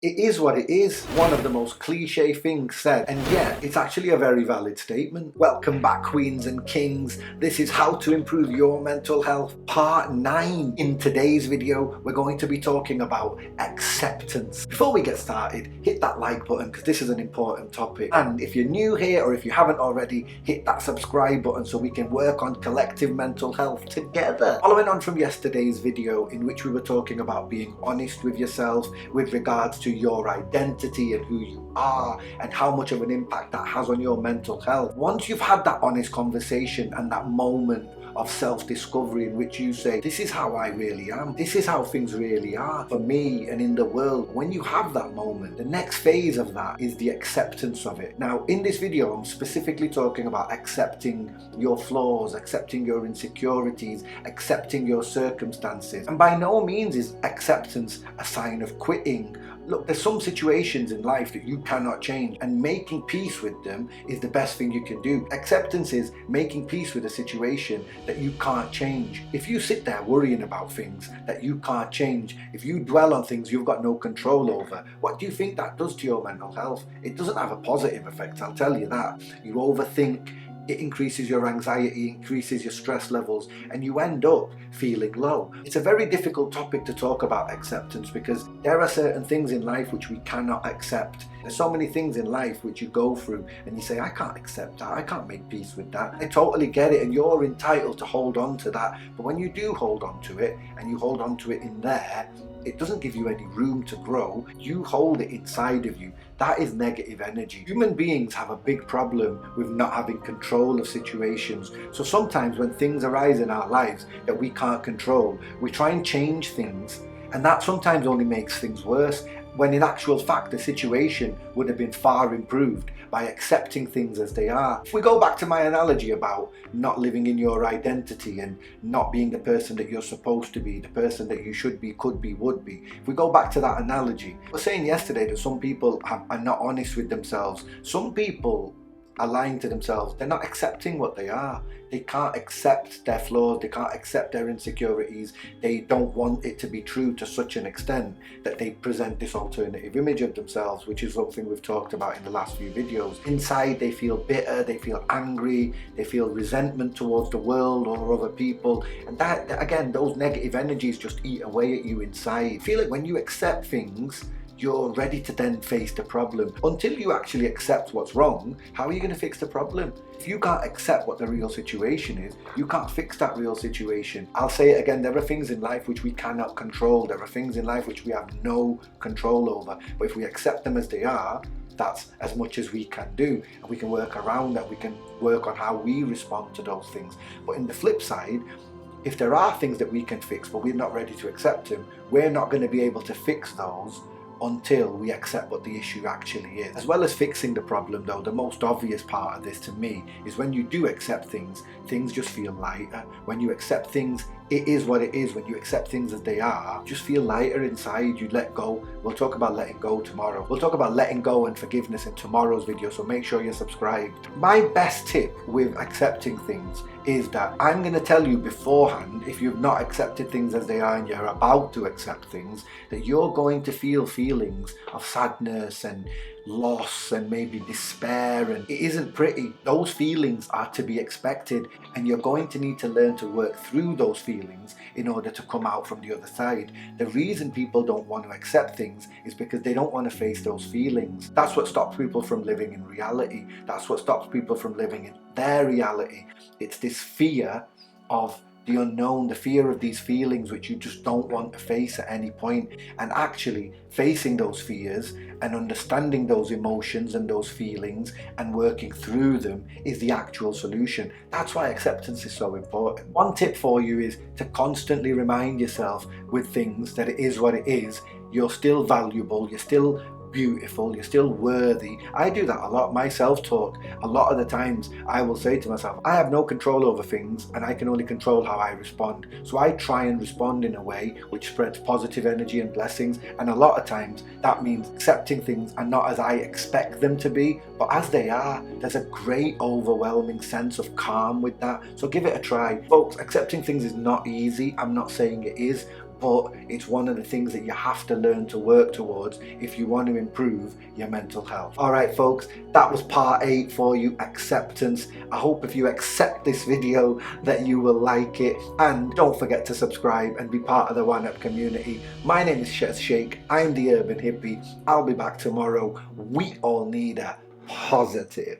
It is what it is. One of the most cliche things said, and yet it's actually a very valid statement. Welcome back, queens and kings. This is how to improve your mental health, part 9. In today's video, we're going to be talking about acceptance. Before we get started, hit that like button because this is an important topic. And if you're new here or if you haven't already, hit that subscribe button so we can work on collective mental health together. Following on from yesterday's video in which we were talking about being honest with yourself with regards to your identity and who you are and how much of an impact that has on your mental health. Once you've had that honest conversation and that moment of self-discovery in which you say, this is how I really am, this is how things really are for me and in the world. When you have that moment, the next phase of that is the acceptance of it. Now, in this video, I'm specifically talking about accepting your flaws, accepting your insecurities, accepting your circumstances. And by no means is acceptance a sign of quitting. Look, there's some situations in life that you cannot change, and making peace with them is the best thing you can do. Acceptance is making peace with a situation that you can't change. If you sit there worrying about things that you can't change, if you dwell on things you've got no control over, what do you think that does to your mental health? It doesn't have a positive effect, I'll tell you that. You overthink, it increases your anxiety, increases your stress levels, and you end up feeling low. It's a very difficult topic to talk about acceptance because there are certain things in life which we cannot accept. There's so many things in life which you go through and you say, I can't accept that, I can't make peace with that. I totally get it, and you're entitled to hold on to that. But when you do hold on to it, and you hold on to it in there, it doesn't give you any room to grow. You hold it inside of you. That is negative energy. Human beings have a big problem with not having control of situations. So sometimes when things arise in our lives that we can't control, we try and change things, and that sometimes only makes things worse, when in actual fact the situation would have been far improved by accepting things as they are. If we go back to my analogy about not living in your identity and not being the person that you're supposed to be, the person that you should be, could be, would be. If we go back to that analogy, I was saying yesterday that some people are not honest with themselves. Some people are lying to themselves. They're not accepting what they are. They can't accept their flaws. They can't accept their insecurities. They don't want it to be true to such an extent that they present this alternative image of themselves, which is something we've talked about in the last few videos. Inside, they feel bitter, they feel angry, they feel resentment towards the world or other people. And that, again, those negative energies just eat away at you inside. I feel like when you accept things, you're ready to then face the problem. Until you actually accept what's wrong, how are you going to fix the problem? If you can't accept what the real situation is, you can't fix that real situation. I'll say it again, there are things in life which we cannot control. There are things in life which we have no control over. But if we accept them as they are, that's as much as we can do, and we can work around that. We can work on how we respond to those things. But in the flip side, if there are things that we can fix but we're not ready to accept them, we're not going to be able to fix those until we accept what the issue actually is. As well as fixing the problem though, the most obvious part of this to me is when you do accept things, things just feel lighter. When you accept things, it is what it is. When you accept things as they are, just feel lighter inside. You let go. We'll talk about letting go tomorrow. We'll talk about letting go and forgiveness in tomorrow's video, so make sure you're subscribed. My best tip with accepting things is that I'm going to tell you beforehand, if you've not accepted things as they are and you're about to accept things, that you're going to feel feelings of sadness and loss and maybe despair, and it isn't pretty. Those feelings are to be expected, and you're going to need to learn to work through those feelings in order to come out from the other side. The reason people don't want to accept things is because they don't want to face those feelings. That's what stops people from living in reality. That's what stops people from living in their reality. It's this fear of the unknown, the fear of these feelings which you just don't want to face at any point. And actually facing those fears and understanding those emotions and those feelings and working through them is the actual solution. That's why acceptance is so important. One tip for you is to constantly remind yourself with things that it is what it is. You're still valuable, you're still beautiful, you're still worthy. I do that a lot. My self-talk, a lot of the times I will say to myself, I have no control over things and I can only control how I respond. So I try and respond in a way which spreads positive energy and blessings, and a lot of times that means accepting things and not as I expect them to be, but as they are. There's a great overwhelming sense of calm with that. So give it a try. Folks, accepting things is not easy. I'm not saying it is, but it's one of the things that you have to learn to work towards if you want to improve your mental health. Alright folks, that was part 8 for you, acceptance. I hope if you accept this video that you will like it, and don't forget to subscribe and be part of the One Up community. My name is Shez Sheikh, I'm the Urban Hippie. I'll be back tomorrow. We all need a positive